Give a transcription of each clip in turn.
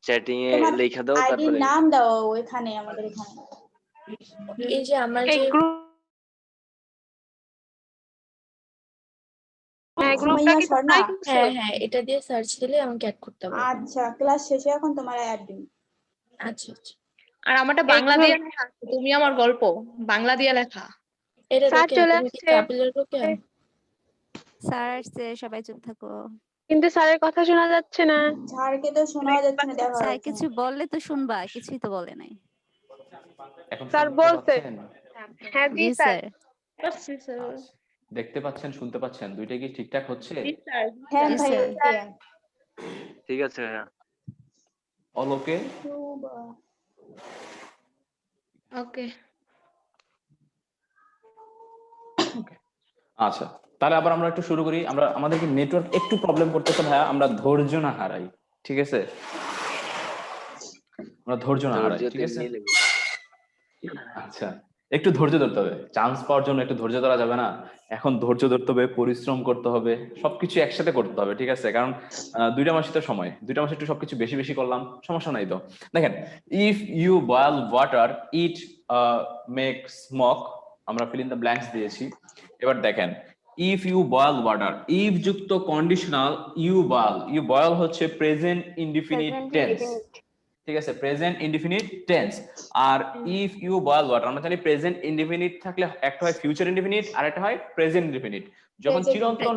Chatting এ তোমার লেখা দাও আইডির তারপরে নাম দাও ওইখানে আমাদের এখানে। এই যে আমার এই যে গ্রুপ গ্রুপটা সুমাইয়া কি স্বর্ণা? তোমরাই করছো? হ্যাঁ হ্যাঁ এটা দিয়ে সার্চ দিলে আমাকে অ্যাড করতে পারবে। আচ্ছা, ক্লাস শেষে এখন তোমার অ্যাড দিন। আচ্ছা আচ্ছা আর আমারটা এই বাংলা গ্রুপ দিয়ে লেখা, তুমি আমার গল্প বাংলা দিয়ে লেখা। এটা স্যার রোকেয়া, চলে তুমি কি আসছে। কাবিলের রোকেয়া? স্যার আসছে, সবাই চুপ থাকো। কিন্তু স্যারের কথা শোনা যাচ্ছে না। ঝাড়কে তো শোনা যাচ্ছে না, দেখা স্যার যাচ্ছে কিছু না। বললে তো শুনবা, কিছুই তো বলে নাই। এখন স্যার শুনতে বলছে। পাচ্ছেন? হ্যাঁ জি জি স্যার। স্যার। আচ্ছা, দেখতে পাচ্ছেন, শুনতে পাচ্ছেন, দুইটা কি ঠিকঠাক হচ্ছে? হ্যাঁ জি ভাই, স্যার। ঠিক আছে ভাইয়া। অল ওকে? ওকে আচ্ছা, তাহলে আবার আমরা একটু শুরু করি। আমরা আমাদেরকে নেটওয়ার্ক একটু প্রবলেম করতেছে ভাইয়া, আমরা ধৈর্য না হারাই, ঠিক আছে? আমরা ধৈর্য না হারাই, ধৈর্য ঠিক আছে? তেমনি লেগে। আচ্ছা, একটু ধৈর্য ধরতে হবে। চান্স পাওয়ার জন্য একটু ধৈর্য ধরা যাবে না? এখন ধৈর্য ধরতে হবে, পরিশ্রম করতে হবে, সবকিছু একসাথে করতে হবে, ঠিক আছে? কারণ 2টা মাসই তো সময়, 2টা মাসে একটু সবকিছু বেশি বেশি করলাম, সমস্যা নাই তো। দেখেন, if you boil water it make smoke, আমরা ফিল ইন দ্য ব্ল্যাঙ্কস দিয়েছি। এবার দেখেন, if you boil water, if যুক্ত কন্ডিশনাল ইউ বয়েল হচ্ছে প্রেজেন্ট ইনডিফিনিট টেন্স, ঠিক আছে? Present indefinite tense. আর ইফ ইউ বয়েল ওয়াটার, আমরা জানি প্রেজেন্ট ইনডিফিনিট থাকলে একটা হয় ফিউচার ইনডিফিনিট আর একটা হয় প্রেজেন্ট ইনডিফিনিট। যখন চিরন্তন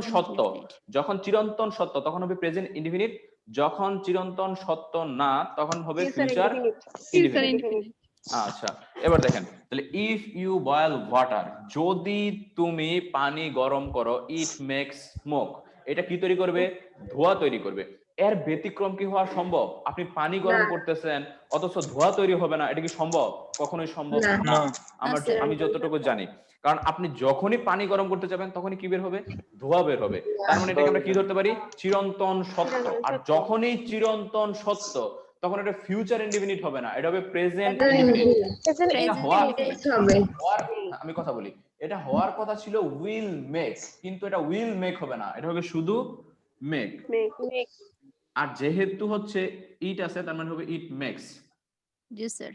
সত্য, তখন হবে প্রেজেন্ট ইনডিফিনিট, যখন চিরন্তন সত্য না তখন হবে ফিউচার ইনডিফিনিট। আচ্ছা, এবার দেখেন, তাহলে ইফ ইউ বয়েল ওয়াটার, যদি তুমি পানি গরম করো, ইট মেক্স স্মোক, এটা কি তৈরি করবে? ধোঁয়া তৈরি করবে। এর ব্যতিক্রম কি হওয়া সম্ভব? আপনি পানি গরম করতেছেন অথচ ধোঁয়া তৈরি হবে না, এটা কি সম্ভব? কখনোই সম্ভব না। আমি যতটুকু জানি, কারণ আপনি যখনই পানি গরম করতে যাবেন তখনই কি বের হবে? ধোঁয়া বের হবে। তার মানে এটাকে আমরা কি ধরতে পারি? চিরন্তন সত্য। আর যখনই চিরন্তন সত্য তখন এটা ফিউচার ইনডিফিনিট হবে না, এটা হবে প্রেজেন্ট ইনডিফিনিট। আমি কথা বলি, এটা হওয়ার কথা ছিল উইল মেক, কিন্তু এটা উইল মেক হবে না, এটা হবে শুধু মেক। আর যেহেতু হচ্ছে ইট আছে, তার মানে হবে ইট মেক্স। জি স্যার।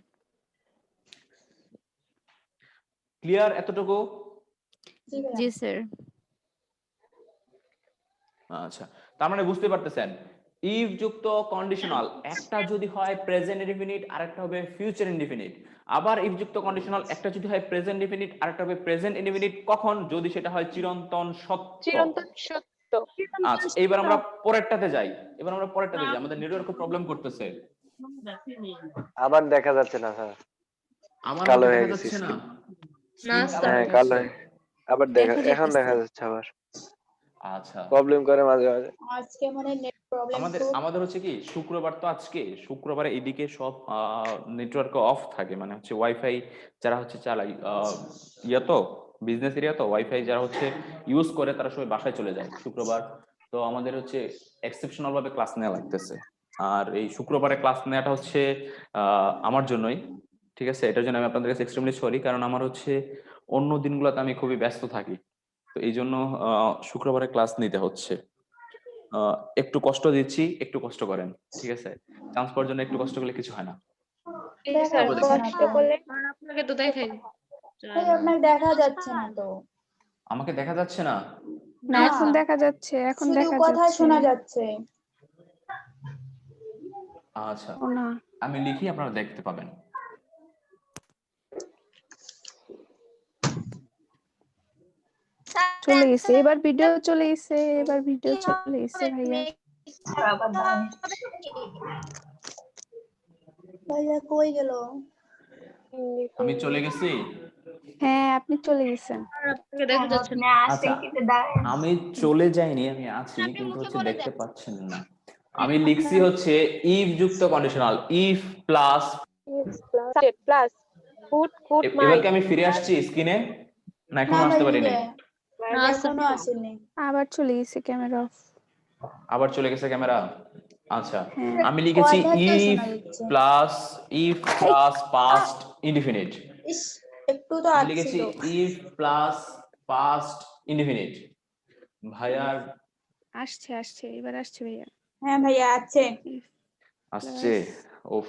ক্লিয়ার এতটুকু? জি স্যার। আচ্ছা, তার মানে বুঝতে পারতেছেন, ইফ যুক্ত কন্ডিশনাল একটা যদি হয় প্রেজেন্ট ইনডিফিনিট আর একটা হবে ফিউচার ইনডিফিনিট। আবার ইফ যুক্ত কন্ডিশনাল একটা যদি হয় প্রেজেন্ট ইনডিফিনিট আর একটা হবে প্রেজেন্ট ইনডিফিনিট, কখন? যদি সেটা হয় চিরন্তন সত্য। আচ্ছা, এইবার আমরা পরেরটাতে যাই। আমাদের নেটওয়ার্ক প্রবলেম করতেছে। আবার দেখা যাচ্ছে না স্যার, আমার কালো হয়ে দেখা গেছে যাচ্ছে না। না হ্যাঁ কালো, আবার এখন দেখা যাচ্ছে আবার। আচ্ছা, প্রবলেম করে মাঝে মাঝে। আজকে মানে নেট প্রবলেম খুব। আমাদের হচ্ছে কি, শুক্রবার তো, আজকে শুক্রবারে এদিকে সব নেটওয়ার্ক অফ থাকে, মানে হচ্ছে ওয়াইফাই যারা হচ্ছে চালাই, ইয়া তো বিজনেস এরিয়া তো, ওয়াইফাই যারা হচ্ছে ইউজ করে তারা সবাই বাসায় চলে যায় শুক্রবার। তো আমাদের হচ্ছে এক্সেপশনাল ভাবে ক্লাস নেওয়া লাগতেছে। আর এই শুক্রবারে ক্লাস নেওয়াটা হচ্ছে আমার জন্যই, ঠিক আছে? এটার জন্য আমি আপনাদের কাছে এক্সট্রিমলি সরি, কারণ আমার হচ্ছে অন্য দিনগুলোতে আমি খুবই ব্যস্ত থাকি, তো এই জন্য শুক্রবারে ক্লাস নিতে হচ্ছে। একটু কষ্ট দিচ্ছি, একটু কষ্ট করেন, ঠিক আছে? চান্স পাওয়ার জন্য একটু কষ্ট করলে কিছু হয় না। আপনাকে তো দেখাই আপনাকে দেখা যাচ্ছে না তো। আমাকে দেখা যাচ্ছে না? না, এখন দেখা যাচ্ছে, এখন শুধু দেখা কথা যাচ্ছে। শোনা যাচ্ছে। আচ্ছা, ও না, আমি লিখি, আপনারা দেখতে পাবেন। চলে গেছে এবার ভিডিও, চলে গেছে এবার ভিডিও, চলে গেছে ভাইয়া। ভাইয়া কই গেল? আমি চলে গেছি। হ্যাঁ আপনি চলে গেছেন। আপনাকে দেখা যাচ্ছে না। আচ্ছা, আমি চলে যাইনি, আমি আছি, কিন্তু হচ্ছে দেখতে পাচ্ছেন না। আমি লিখছি হচ্ছে ইফ যুক্ত কন্ডিশনাল, ইফ প্লাস। এবার কি আমি ফিরে আসছি স্ক্রিনে, না না এখনো আসতে পারিনি? ভাইয়া, এখনো আসেনি। আবার চলে গেছে ক্যামেরা অফ। আবার চলে গেছে ক্যামেরা। আচ্ছা, হ্যাঁ। আমি লিখেছি কথা তো ইফ শোনা যাচ্ছে। Plus past indefinite. ইস, একটু তো আমি আসছিল। লিখেছি ইফ প্লাস পাস্ট ইনডিফিনিট। ভাইয়ার আসছে আসছে, এবার আসছে ভাইয়া। হ্যাঁ ভাইয়া আছে। আসছে। ওফ,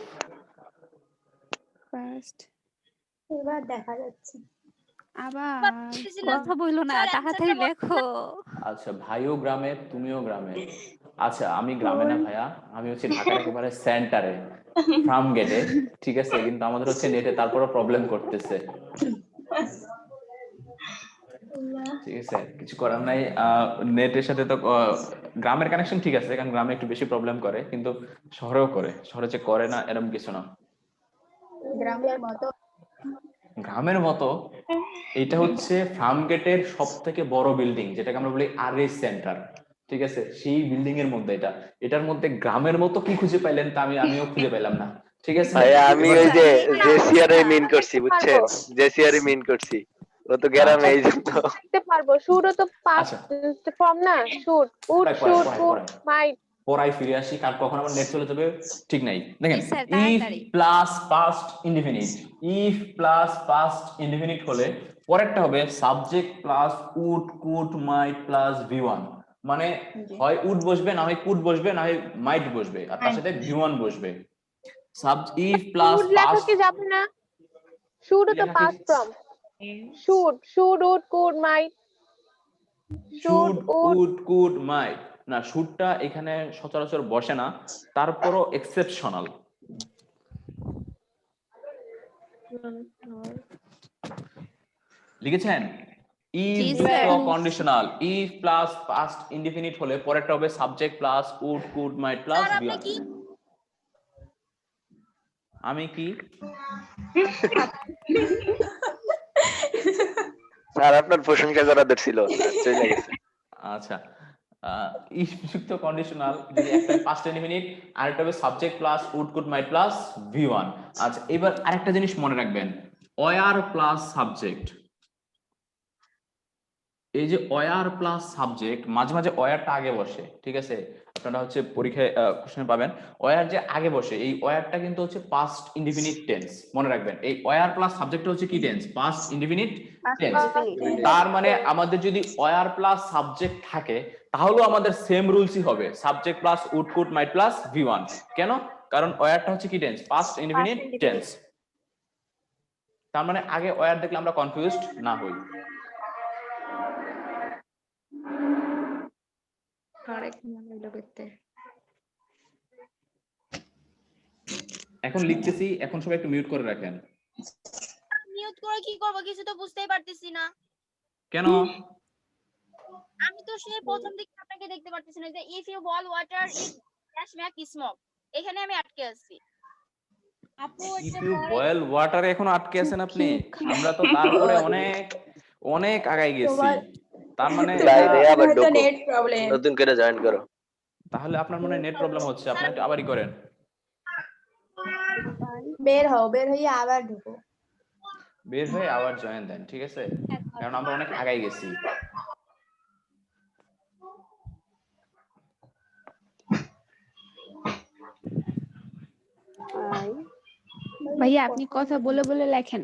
ফার্স্ট এবার দেখা যাচ্ছে। আবার কথা বইলো না, স্যার, তাড়াতাড়ি answer টা লেখো। আচ্ছা ভাইও গ্রামে তুমিও গ্রামে। আচ্ছা আমি গ্রামে না ভাইয়া, আমি হচ্ছে ঢাকার একেবারে সেন্টারে, ফার্ম গেটে, ঠিক আছে, কিন্তু আমাদের হচ্ছে নেটে তারপরে প্রবলেম করতেছে, ঠিক আছে, কিছু করার নাই। নেটের সাথে তো গ্রামের কানেকশন ঠিক আছে, কারণ গ্রামে একটু বেশি প্রবলেম করে, কিন্তু শহরেও করে, শহরে যে করে না এরকম কিছু না। গ্রামের মতো গ্রামের মতো এটা হচ্ছে ফার্ম গেটের সব থেকে বড় বিল্ডিং, যেটাকে আমরা বলি আরএস সেন্টার, ঠিক আছে, সেই বিল্ডিং এর মধ্যে এটা, এটার মধ্যে গ্রামের মতো কি খুঁজে পাইলেন তা আমিও খুঁজে পাইলাম না, ঠিক আছে। ভাইয়া আমি এবার- ওই যে জেসিআরে মিন করছি, বুঝছেন, জেসিআরে মিন করছি, ও তো গ্রামে, এই জন্য দেখতে পারবো। শুরু তো আচ্ছা। পাস্ট ফর্ম না, শুট উড শুট উড মাইট। পড়াই ফিরে আসি, কার কখন আমার নেট চলে যাবে ঠিক নাই। দেখেন, জি স্যার, ইফ তাড়াতাড়ি। Plus past indefinite, if plus past indefinite হলে পরেরটা হবে subject plus would could might plus V one, মানে হয় উড বসবে, না হয় কুড বসবে, না হয় মাইট বসবে, আর তার সাথে ভি1 বসবে। ইফ প্লাস শুট লেখা পাস্ট কি যাবে না? শুট তো past form. Shoot shoot would could might. Should would could might, না শুডটা এখানে সচরাচর বসে না, তারপরও এক্সেপশনাল। লিখেছেন? জি, if sir. Conditional, if plus past indefinite হলে পরেরটা হবে subject plus would could might plus V one. আমি কি স্যার আপনার প্রশংসা করা দরছিল, চলে গেছে। আচ্ছা, ইফ যুক্ত কন্ডিশনাল যদি একটা পাস্ট ইনডিফিনিট আর একটা হবে subject plus would could might plus V one. আচ্ছা এবার আরেকটা জিনিস মনে রাখবেন, ওয়ার প্লাস সাবজেক্ট, এই যে ওয়ার প্লাস সাবজেক্ট মাঝে মাঝে ওয়ারটা আগে বসে, ঠিক আছে, আপনারা হচ্ছে পরীক্ষায় কোশ্চেন পাবেন, ওয়ার যে আগে বসে এই ওয়ারটা কিন্তু হচ্ছে পাস্ট ইনডিফিনিট টেন্স, মনে রাখবেন এই ওয়ার প্লাস সাবজেক্ট হচ্ছে কি টেন্স, পাস্ট ইনডিফিনিট টেন্স। তার মানে আমাদের যদি ওয়ার প্লাস সাবজেক্ট থাকে তাহলেও আমাদের সেম রুলসই হবে, subject plus would could might plus V one. কেন? কারণ ওয়ারটা হচ্ছে কি টেন্স, পাস্ট ইনডিফিনিট টেন্স। তার মানে আগে ওয়ার দেখলে আমরা কনফিউজড না হই। এখন লিখতেছি, এখন সবাই একটু মিউট করে রাখেন। মিউট করে কি করব, কিছু তো বুঝতেই পারতেছি না। কেন? আমি তো সেই প্রথম দিকে আপনাকে দেখতে পারতেছি না, যে if you boil water is dash make smoke, এখানে আমি আটকে আছি। আপু ইফ ইউ বয়েল ওয়াটারে এখন আটকে আছেন আপনি, আমরা তো তারপরে অনেক অনেক আগাই গেছি। তার মানে বাইরে আবার হয়তো ঢোকো, নেট প্রবলেম। নতুন করে জয়েন করো। তাহলে আপনার মনে হয় নেট প্রবলেম হচ্ছে, আপনি একটু আবারই করেন। বের হও, বের হয়ে আবার ঢুকো। বের হয়ে আবার জয়েন দেন, ঠিক আছে, কারণ আমরা অনেক আগাই গেছি। ভাইয়া আপনি কথা বলে বলে লেখেন।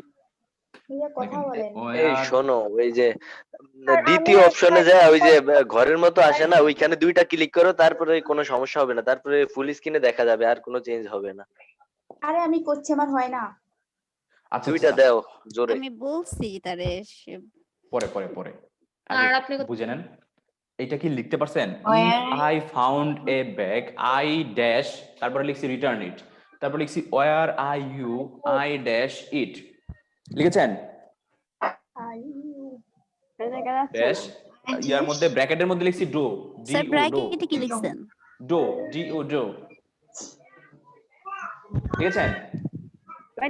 ভাইয়া কথা বলেন। এই শোনো, ওই যে দ্বিতীয় অপশনে যায়, ওই যে ঘরের মতো আসে না, ওইখানে দুইটা ক্লিক করো, তারপরে কোনো সমস্যা হবে না, তারপরে ফুল স্ক্রিনে দেখা যাবে, আর কোনো চেঞ্জ হবে না। আরে আমি করছি, আমার হয় না। আচ্ছা দুইটা আচ্ছা, দাও জোরে। আমি বলছি তারে পরে পরে পরে আর আগে আপনি বুঝে নেন। এটা কি লিখতে পারছেন? If I found a bag I dash, তারপরে লিখছি রিটার্ন ইট, তারপর লিখছি were I you I dash it. লিখেছেন? ড্যাশ ইয়ার মধ্যে ব্র্যাকেটের মধ্যে লিখছি do, D sir O do, ব্র্যাকেটে কি লিখছেন? Do D O do. লিখেছেন?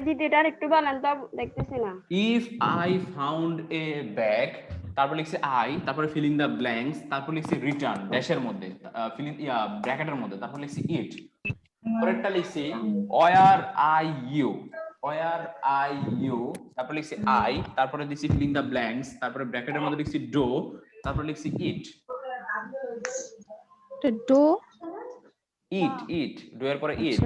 দ্বিতীয়টা একটু বানান তো, দেখতেছি না। If I found a bag, তারপর লিখছি আই, তারপরে ফিলিং দ্য ব্ল্যাঙ্কস, তারপর লিখছি রিটার্ন ড্যাশের মধ্যে, ফিলিং ব্র্যাকেটের মধ্যে, তারপর লিখছি ইট। পরেরটা লিখছি were I you, were I you, তারপর লিখছি আই, তারপরে দিছি ফিলিং দ্য ব্ল্যাঙ্কস, তারপরে ব্র্যাকেটের মধ্যে লিখছি ডো, তারপর লিখছি ইট। ডো ইট ইট, ডো এর পরে ইট।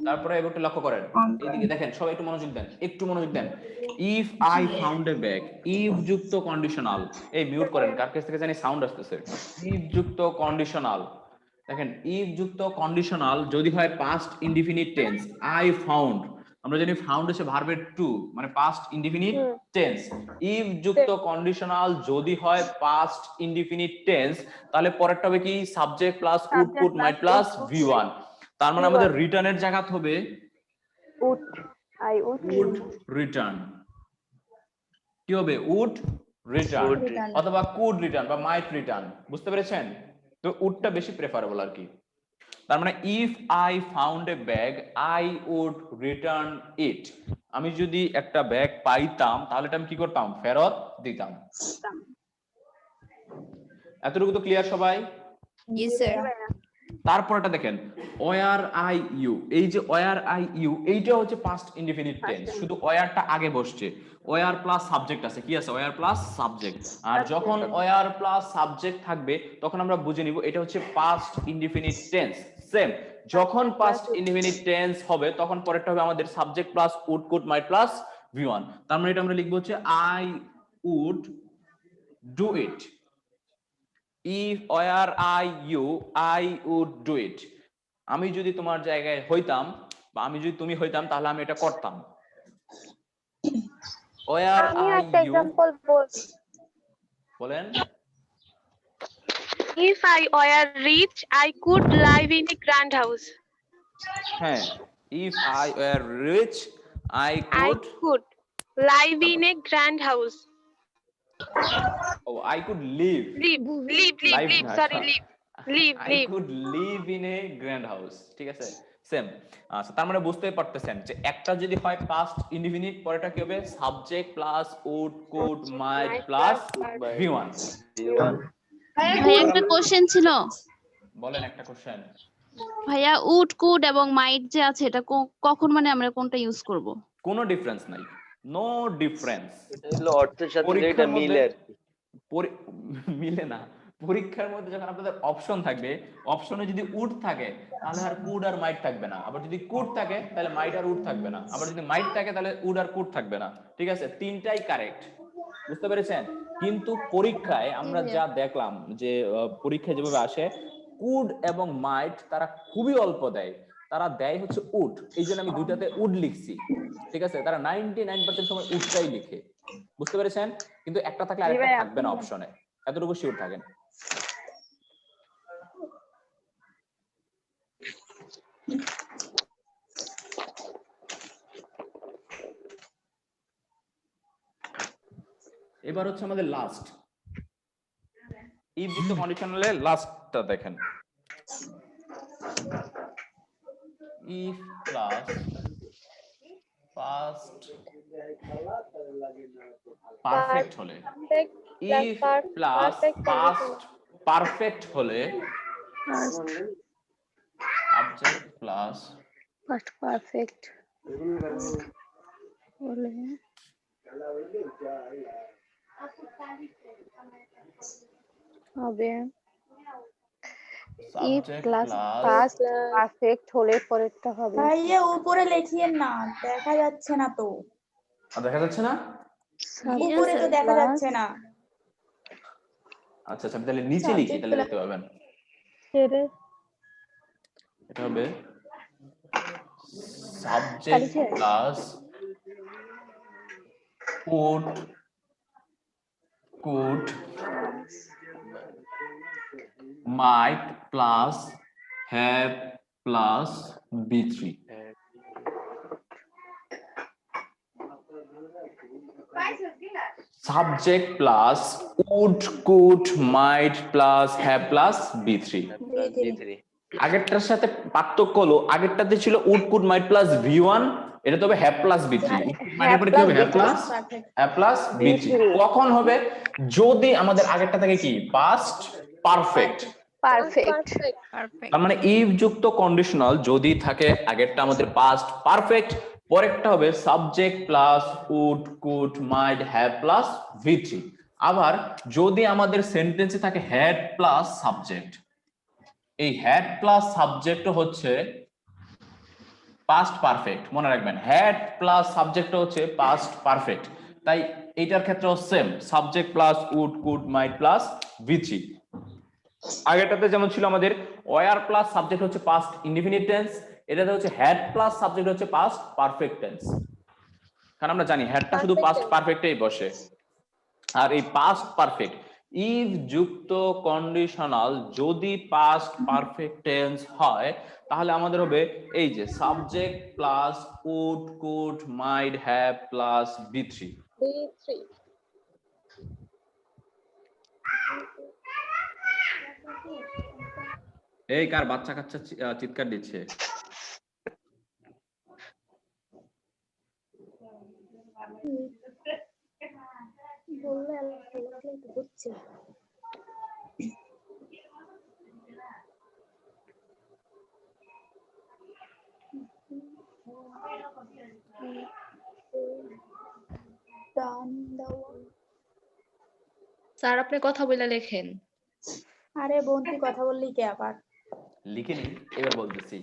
তারপরে এবার একটু লক্ষ্য করেন, এইদিকে দেখেন, সবাই একটু মনোযোগ দেন, একটু মনোযোগ দেন। If I found a bag, if যুক্ত কন্ডিশনাল, এই মিউট করেন, কার কাছ থেকে জানি সাউন্ড আসতেছে। ইফ যুক্ত কন্ডিশনাল, দেখেন ইফ যুক্ত কন্ডিশনাল যদি হয় past indefinite tense, I found, আমরা জানি ফাউন্ড হচ্ছে ভার্বের টু, মানে পাস্ট ইনডিফিনিট টেন্স। ইফ যুক্ত কন্ডিশনাল যদি হয় পাস্ট ইনডিফিনিট টেন্স, তাহলে পরেরটা হবে কি subject plus would could might plus V1। তার মানে আমাদের রিটার্নের জায়গা হবে would, I would, would return. কি হবে? Would return Return. অথবা কুড রিটার্ন বা মাইট রিটার্ন। বুঝতে পেরেছেন? তো উডটা বেশি প্রেফারেবল আর কি। তার মানে if I found a bag I would return it. আমি যদি একটা ব্যাগ পাইতাম তাহলে আমি কি করতাম? ফেরত দিতাম। এতটুকু তো ক্লিয়ার সবাই? জি স্যার। তারপরটা দেখেন ওয়ার আই ইউ, এই যে ওয়ার আই ইউ এইটা হচ্ছে পাস্ট ইনডিফিনিট টেন্স, শুধু ওয়ারটা আগে বসছে, ওয়ার প্লাস সাবজেক্ট আছে, কি আছে? War plus subject. আর যখন ওয়ার প্লাস সাবজেক্ট থাকবে তখন আমরা বুঝে নিব এটা হচ্ছে পাস্ট ইনডিফিনিট টেন্স। সেম যখন পাস্ট ইনডিফিনিট টেন্স হবে তখন পরেরটা হবে আমাদের subject plus would could might plus V1। তার মানে এটা আমরা লিখবো হচ্ছে I would do it. If were I you, I would do it. আমি যদি তোমার জায়গায় হইতাম বা আমি যদি তুমি হইতাম তাহলে আমি এটা করতাম। Were আমি I একটা you, एग्जांपल বলেন। If I were rich, I could live in a grand house. হ্যাঁ, if I were rich, I I could could live in a grand house. I could live. Live, Live না, sorry, আচ্ছা। live. I could live in a grand house, ঠিক আছে? Same. আচ্ছা, তার মানে বুঝতেই পারতেছেন যে একটা যদি হয় পাস্ট ইনডিফিনিট, পরেরটা কি হবে? Subject plus would could might plus V1। ভাইয়া একটা কোশ্চেন ছিল। বলেন একটা কোশ্চেন। ভাইয়া উড কুড এবং মাইট যে আছে এটা কখন মানে আমরা কোনটা ইউজ করব? কোনো ডিফারেন্স নাই, নো ডিফারেন্স। এটা হলো অর্থের সাথে যেটা পরীক্ষার মিলে মধ্যে আর কি। মিলে না। পরীক্ষার মধ্যে যখন আপনাদের অপশন থাকবে, অপশনে যদি উড থাকে তাহলে আর কুড আর মাইট থাকবে না, আবার যদি কুড থাকে তাহলে মাইট আর উড থাকবে না, আবার যদি মাইট থাকে তাহলে উড আর কুড থাকবে না। ঠিক আছে? তিনটাই কারেক্ট। বুঝতে পেরেছেন? কিন্তু পরীক্ষায় আমরা যা দেখলাম যে পরীক্ষায় যেভাবে আসে কুড এবং মাইট তারা খুবই অল্প দেয়, তারা দেয় হচ্ছে উড। এই জন্য আমি দুইটাতে উড লিখছি। ঠিক আছে? তারা 99% সময় উডটাই লিখে। বুঝতে পেরেছেন? কিন্তু একটা থাকলে আরেকটা থাকবে না অপশনে, এতটুকু শিওর থাকেন। এবার হচ্ছে আমাদের লাস্ট ইফ যুক্ত কন্ডিশনালের লাস্টটা দেখেন। ইফ প্লাস পাস্ট পারফেক্ট হলে, ইফ প্লাস পাস্ট পারফেক্ট হলে, সাবজেক্ট প্লাস Past perfect. বলে হবে if subject plus plus past perfect হলে পরেরটা হবে ভাইয়া উপরে লিখিয়েন না, দেখা যাচ্ছে না তো। দেখা যাচ্ছে না? উপরে তো দেখা যাচ্ছে না। আচ্ছা আচ্ছা, আমি তাহলে নিচে লিখি, তাহলে দেখতে পাবেন। এটা হবে subject plus could might plus have plus B3। Subject plus would could might plus have plus B3। আগেরটার সাথে পার্থক্য হলো আগেরটাতে ছিল would could might plus V1, এটা তো হবে have plus B3। মানে পরে কি হবে? have plus B3 কখন হবে? যদি আমাদের আগেরটা থেকে কি পাস্ট পারফেক্ট। তার মানে ইফ যুক্ত কন্ডিশনাল যদি থাকে আগেরটা আমাদের পাস্ট পারফেক্ট, পরেরটা হবে subject plus would could might have plus V3। আবার যদি আমাদের সেন্টেন্সে থাকে হ্যাড প্লাস সাবজেক্ট, এই হ্যাড প্লাস সাবজেক্ট হচ্ছে পাস্ট পারফেক্ট। মনে রাখবেন হ্যাড প্লাস সাবজেক্ট হচ্ছে পাস্ট পারফেক্ট, তাই এইটার ক্ষেত্রেও same, subject plus would could might plus V3। আগেরটাতে যেমন ছিল আমাদের ওয়ার প্লাস সাবজেক্ট হচ্ছে পাস্ট ইনডিফিনিট টেন্স, এটাতে হচ্ছে হ্যাড প্লাস সাবজেক্ট হচ্ছে পাস্ট পারফেক্ট টেন্স। কারণ আমরা জানি হ্যাডটা শুধু পাস্ট পারফেক্টেই বসে। আর এই পাস্ট পারফেক্ট ইফ যুক্ত কন্ডিশনাল যদি পাস্ট পারফেক্ট টেন্স হয় তাহলে আমাদের হবে এই যে subject plus would could might have plus B3। B3 এই কার বাচ্চা কাচ্চা চিৎকার দিচ্ছে? বললে তো বুঝছি। স্যার আপনি কথা বলে লেখেন। আরে বোন তুই কথা বললি কে আবার? লিখে নি, এবার বলতেছি।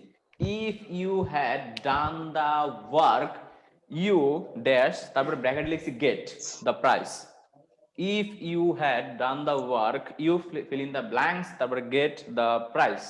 If you had done the work you dash, তারপরে ব্র্যাকেট লিখছি get the price. If you had done the work you fill in the blanks, তারপরে গেট দা প্রাইস।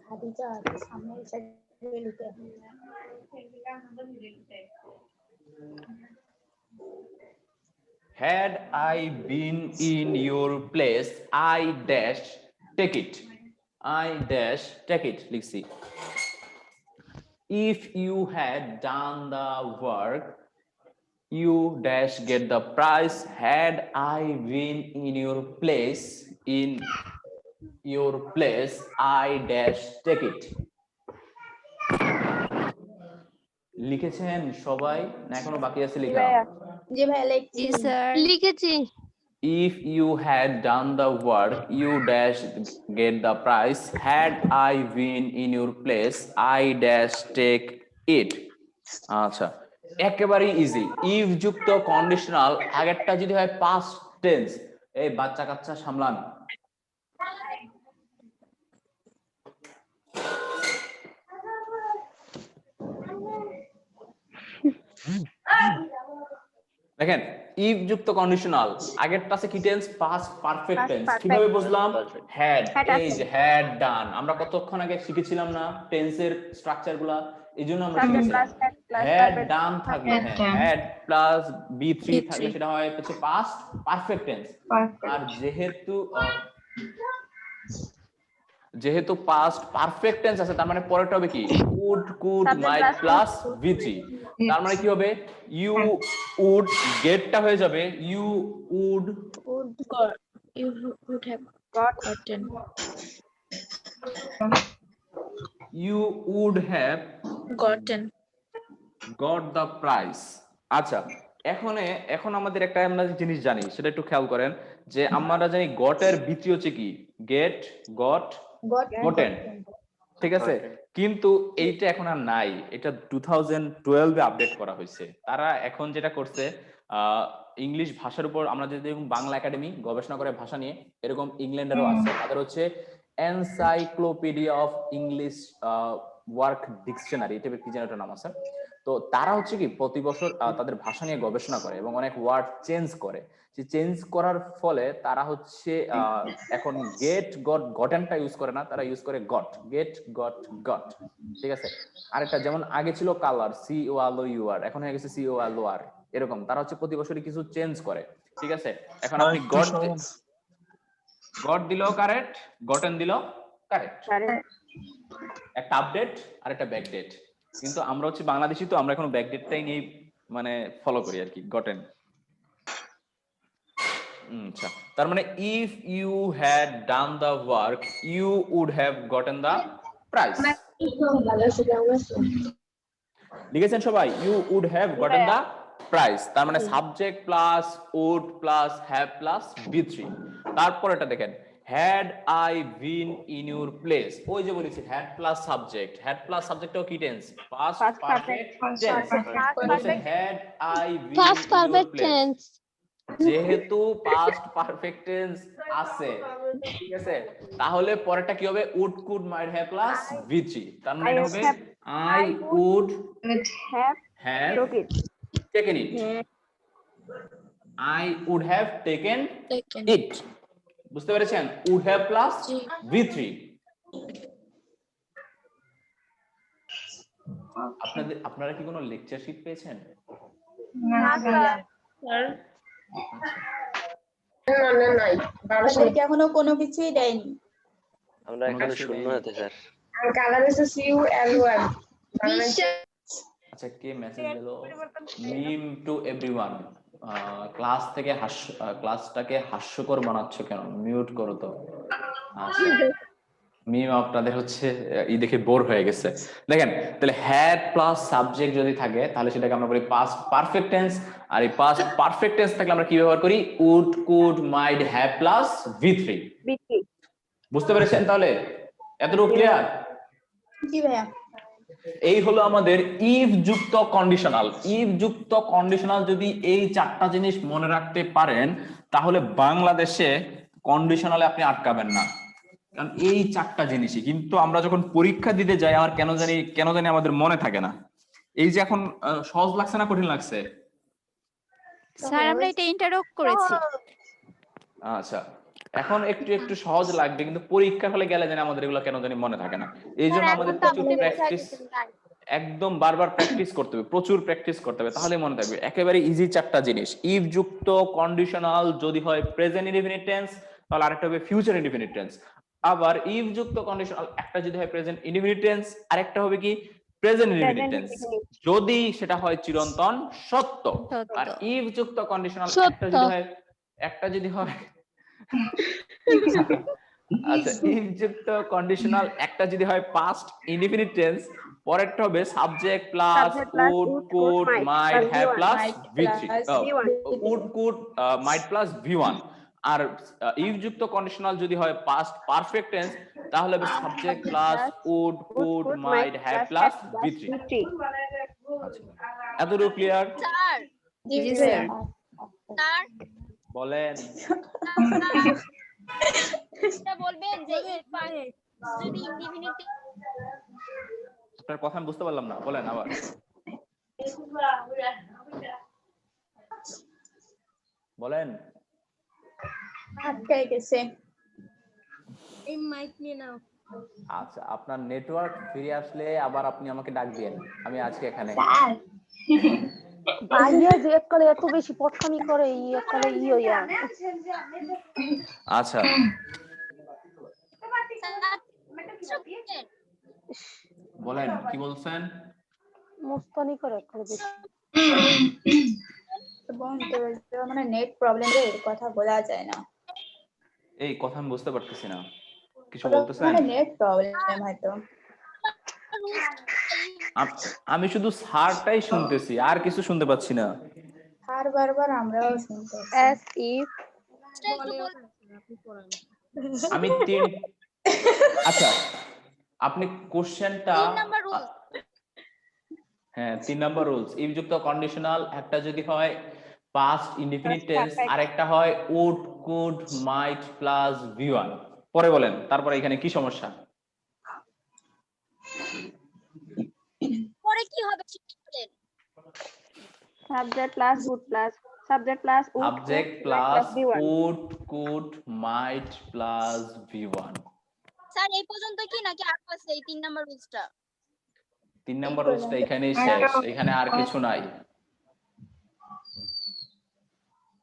খাদিজা সামনে সাইডে লিখে। Had I been in your place, I dash take it. I dash take it. লিখছি। If you had done the work, you dash get the prize. Had I been in your place, I dash take it. লিখেছেন সবাই না এখনো বাকি আছে লেখা? জি ভাই লিখছি। জি স্যার। লিখেছি। If you had done the work, you dash get the prize. Had I been in your place, I dash take it. আচ্ছা, একেবারে ইজি। ইফ যুক্ত কন্ডিশনাল আগেরটা যদি হয় পাস্ট টেন্স, এই বাচ্চা কাচ্চা সামলান। দেখেন ইফ যুক্ত কন্ডিশনাল আগেরটা আছে কি টেন্স? Past perfect tense. কিভাবে বুঝলাম? হ্যাড, এই যে হ্যাড ডান, আমরা কতক্ষণ আগে শিখেছিলাম না টেন্সের স্ট্রাকচার গুলা? এইজন্য আমরা শিখেছিলাম হ্যাড ডান থাকলে হ্যাড প্লাস B3 থাকলে সেটা হয় হচ্ছে পাস্ট পারফেক্ট টেন্স। আর যেহেতু পাস্ট পারফেক্ট টেন্স আছে তার মানে পরেরটা হবে কি? Would could might plus V3। তার মানে কি হবে? ইউ উড গেটটা হয়ে যাবে you would You would have gotten. You would have Gotten. got the prize। আচ্ছা, এখন আমাদের একটা আমরা জিনিস জানি সেটা একটু খেয়াল করেন যে আমরা জানি গট এর ভিত্তি হচ্ছে কি? Get, got, gotten. ঠিক আছে, কিন্তু এইটা এখন আর নাই, এটা 2012 এ আপডেট করা হয়েছে। তারা এখন যেটা করছে ইংলিশ ভাষার উপর, আমরা যদি বাংলা একাডেমি গবেষণা করে ভাষা নিয়ে, এরকম ইংল্যান্ডেরও আছে, তাদের হচ্ছে encyclopedia of English work dictionary, এটা কি যেন একটা নাম আছে। তো তারা হচ্ছে কি প্রতি বছর তাদের ভাষা নিয়ে গবেষণা করে এবং অনেক ওয়ার্ড চেঞ্জ করে। চেঞ্জ করার ফলে তারা হচ্ছে এখন গেট গট গটেনটা ইউজ করে না, তারা ইউজ করে গট, গেট গট গট। ঠিক আছে, আরেকটা যেমন আগে ছিল কালার COLOUR, এখন হয়ে গেছে COLOR, এরকম তারা হচ্ছে প্রতি বছরই কিছু চেঞ্জ করে। ঠিক আছে, এখন আপনি গট দিল কারেক্ট, গটেন দিল কারেক্ট, একটা আপডেট আর একটা ব্যাকডেট। কিন্তু আমরা হচ্ছে বাংলাদেশি, তো আমরা এখন ব্যাকডেটটাই নিয়ে মানে ফলো করি আর কি, গটেন। আচ্ছা, তার মানে if you had done the work you would have gotten the prize. লিখেছেন সবাই? You would have gotten the prize. তার মানে subject plus would plus have plus B3। তারপর এটা দেখেন, had I been in your place, ওই যে বলেছি had plus subject, had plus সাবজেক্টটাও কি tense? Past perfect tense. Had I been Past in your perfect place, tense. যেহেতু past perfect tense আছে, ঠিক আছে, তাহলে পরেরটা কি হবে? Would could might have plus V3, তার মানে হবে I would have taken it, I would have taken Taken. It. বুঝতে পেরেছেন? উড হ্যাভ প্লাস জি। V3। আপনারা কি কোনো লেকচার শিট পেয়েছেন? স্যার আমাদেরকে এখনো কোনো কিছুই দেয়নি। আমরা কোনো এখনো কিছু শূন্য নেই। হাতে স্যার। আচ্ছা, কে মেসেজ দিল? মিম টু এভরিওয়ান, ক্লাসটাকে হাস্যকর বানাচ্ছ কেন? মিউট করো তো। আচ্ছা, মিম আপনাদের হচ্ছে এই দেখে বোর হয়ে গেছে। দেখেন, তাহলে হ্যাড প্লাস সাবজেক্ট যদি থাকে তাহলে সেটাকে আমরা বলি পাস্ট পারফেক্ট টেন্স, আর এই পাস্ট পারফেক্ট টেন্স থাকলে আমরা কি ব্যবহার করি? Would could might have plus V3। বুঝতে পেরেছেন? তাহলে এতটুকু ক্লিয়ার? জি ভাইয়া। এই হলো আমাদের ইফ যুক্ত কন্ডিশনাল। ইফ যুক্ত কন্ডিশনাল যদি এই চারটা জিনিস মনে রাখতে পারেন তাহলে বাংলাদেশে কন্ডিশনালে আপনি আটকাবেন না, কারণ এই চারটা জিনিসই কিন্তু আমরা যখন পরীক্ষা দিতে যাই আমার কেন জানি আমাদের মনে থাকে না। এই যে এখন সহজ লাগছে না কঠিন লাগছে? স্যার আমরা এটা ইন্টারঅ্যাক্ট করেছি। আচ্ছা, এখন একটু সহজ লাগবে, কিন্তু পরীক্ষার হলে গেলে জানি আমাদের এগুলো কেন জানি মনে থাকে না। এই জন্য আমাদের প্রচুর প্র্যাকটিস, একদম বারবার প্র্যাকটিস করতে হবে, প্রচুর প্র্যাকটিস করতে হবে, তাহলে মনে থাকবে। একেবারে ইজি চারটা জিনিস। ইফ যুক্ত কন্ডিশনাল যদি হয় প্রেজেন্ট ইনডিফিনিট টেন্স, তাহলে আরেকটা হবে ফিউচার ইনডিফিনিট টেন্স। আবার ইফ যুক্ত কন্ডিশনাল একটা যদি হয় প্রেজেন্ট ইনডিফিনিট টেন্স, আরেকটা হবে কি? প্রেজেন্ট ইনডিফিনিট টেন্স, যদি সেটা হয় চিরন্তন সত্য। আর ইফ যুক্ত কন্ডিশনাল একটা যদি হয় আচ্ছা, ইফ যুক্ত কন্ডিশনাল একটা যদি হয় পাস্ট ইনডিফিনিট টেন্স, পরেরটা হবে subject plus would could might have plus V3, would could might plus V1। আর ইফ যুক্ত কন্ডিশনাল যদি হয় পাস্ট পারফেক্ট টেন্স তাহলে হবে subject plus would could might have plus V3। আচ্ছা, এতটুকু ক্লিয়ার? স্যার জি জি, ভাইয়া। স্যার বলেন। এটা বলবেন যে if যদি ইনডিফিনিট আপনার কথা আমি বুঝতে পারলাম না, বলেন আবার। বলেন। আটকাই গেছে। আচ্ছা, আপনার নেটওয়ার্ক ফিরে আসলে আবার আপনি আমাকে ডাক দিয়েন, আমি আছি এখানে। ভাইয়া যে এককালে এত বেশি পটকামি করে এই এককালে ইয়া আচ্ছা, বলেন কি বলছেন? মুস্তানি করে এককালে বেশি। মানে নেট প্রবলেম রে, কথা বলা যায় না। এই কথা আমি বুঝতে পারতেছি না, কিছু বলতেছেন? মানে নেট প্রবলেম হয়তো। আমি শুধু সারটাই শুনতেছি, আর কিছু শুনতে পাচ্ছি না। আর বারবার আমরাও শুনতে as if আমি আচ্ছা, আপনি কোশ্চেনটা 3 নাম্বার রুল। হ্যাঁ, 3 নাম্বার রুলস। ইফ যুক্ত কন্ডিশনাল একটা যদি হয় পাস্ট ইনডিফিনিট টেন্স, আরেকটা হয় would could might plus V1। পরে বলেন তারপরে এখানে কি সমস্যা? পরে কি হবে সেটা বলেন। subject plus would plus subject plus would subject plus would could might plus V1। Sir এই পর্যন্ত কি নাকি আর আছে এই 3 নাম্বার রুলসটা? 3 নাম্বার রুলসটা এখানেই শেষ, এখানে আর কিছু নাই।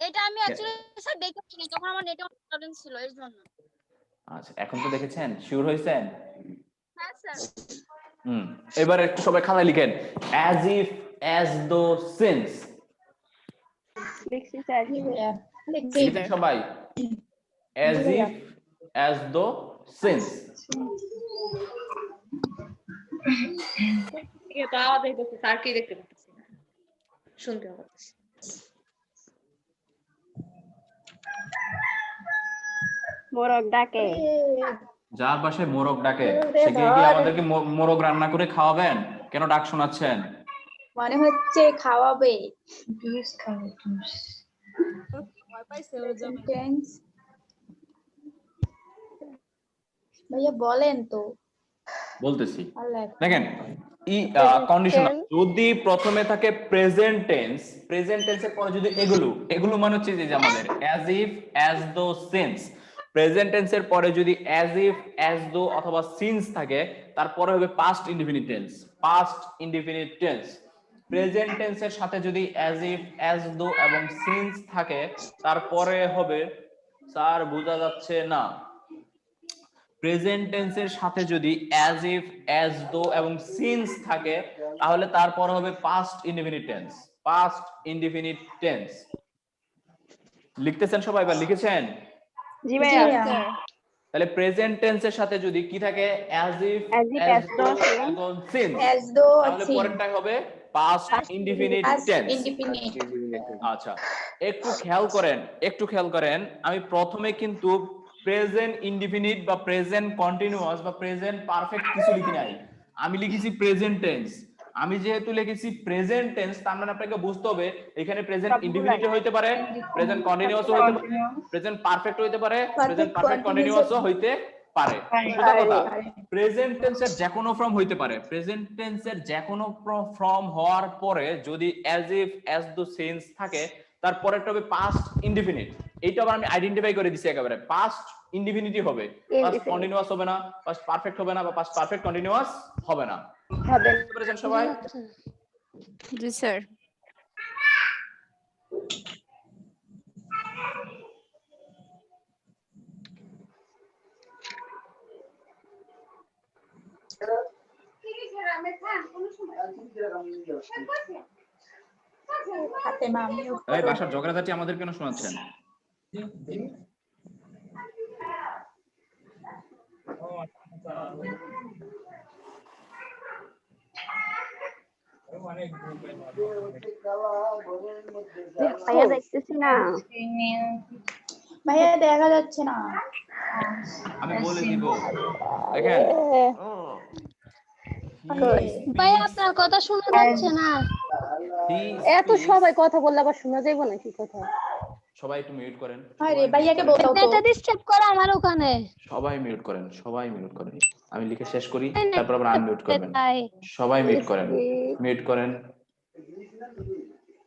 এটা আমি অ্যাকচুয়ালি স্যার দেখিনি, তখন আমার নেটওয়ার্ক প্রবলেম ছিল এর জন্য। আচ্ছা, এখন তো দেখেছেন, শিওর হইছেন? হ্যাঁ স্যার। এবার একটু সবাই খাতায় লিখেন as if as though since। লিখেন সবাই as if as though since। এটা আওয়াজ হইতেছে, স্যার কি দেখতে পাচ্ছি না, শুনতে পাচ্ছি। মোরগ ডাকে। যার বাসায় মোরগ ডাকে ওরে সে কি ধর। আমাদেরকে মোরগ রান্না করে খাওয়াবেন? কেন ডাক শোনাচ্ছেন? মনে হচ্ছে খাওয়াবে। Sentence। ভাইয়া বলেন তো। বলতেছি, আল্লাহ। দেখেন কন্ডিশনাল যদি প্রথমে থাকে প্রেজেন্ট টেন্স, প্রেজেন্ট টেন্সের পরে যদি এগুলো মানে হচ্ছে যে আমাদের as if, as though, since. Present টেন্সের পরে যদি অ্যাজ ইফ, অ্যাজ দো অথবা সিন্স থাকে, তারপরে হবে past indefinite tense, past indefinite tense. Present টেন্সের সাথে যদি অ্যাজ ইফ, অ্যাজ দো এবং সিন্স থাকে, তারপরে হবে, স্যার বোঝা যাচ্ছে না, প্রেজেন্ট টেন্সের সাথে যদি অ্যাজ ইফ, অ্যাজ দো এবং সিন্স থাকে, তাহলে তারপর হবে past indefinite tense, past indefinite tense. লিখতেছেন সবাই? বা লিখেছেন? জি ভাইয়া। তাহলে প্রেজেন্ট টেন্সের সাথে যদি কি থাকে as if, As if, as as দো though, এবং সিন্স, As though or তাহলে since। পরেরটাই হবে past indefinite Past tense. indefinite। আচ্ছা, একটু খেয়াল করেন আমি প্রথমে কিন্তু প্রেজেন্ট ইনডিফিনিট বা প্রেজেন্ট কন্টিনিউয়াস বা প্রেজেন্ট পারফেক্ট কিছু লিখি নাই, আমি লিখেছি প্রেজেন্ট টেন্স। আমি যেহেতু লিখেছি প্রেজেন্ট টেন্স, তার মানে আপনাকে বুঝতে হবে এখানে প্রেজেন্ট ইনডিফিনিট হইতে পারে, প্রেজেন্ট কন্টিনিউয়াস হইতে পারে, প্রেজেন্ট পারফেক্ট হইতে পারে, প্রেজেন্ট পারফেক্ট কন্টিনিউয়াস হইতে পারে। সোজা কথা, প্রেজেন্ট টেন্সের যে কোনো ফর্ম হইতে পারে। প্রেজেন্ট টেন্সের যে কোনো ফর্ম হওয়ার পরে যদি as if, as though, since থাকে, তারপরেরটা হবে পাস্ট ইনডিফিনিট। এইটা আবার আমি আইডেন্টিফাই করে দিছি একেবারে, পাস্ট ইনডিফিনিটই হবে, পাস্ট কন্টিনিউয়াস হবে না, পাস্ট পারফেক্ট হবে না, বা পাস্ট পারফেক্ট কন্টিনিউয়াস হবে না। বুঝতে পেরেছেন সবাই? জি স্যার। ফাতেমা আমিও এই বাসার ঝগড়াঝাটি আমাদের কেন শোনাচ্ছেন? ভাইয়া দেখতেছি না। ভাইয়া দেখা যাচ্ছে না। আমি বলে দিব, দেখেন ভাই আপনার কথা শোনা যাচ্ছে না। এত সবাই কথা বললে আবার শোনা যাইবো নাকি কথা? সবাই একটু মিউট করেন, আরে ভাইয়াকে বলতাও তো। এটা ডিস্টার্ব করে আমার ওখানে। সবাই মিউট করেন, সবাই মিউট করেন। আমি লিখে শেষ করি, তারপর আবার আনমিউট করবেন। তাই সবাই মিউট করেন, মিউট করেন,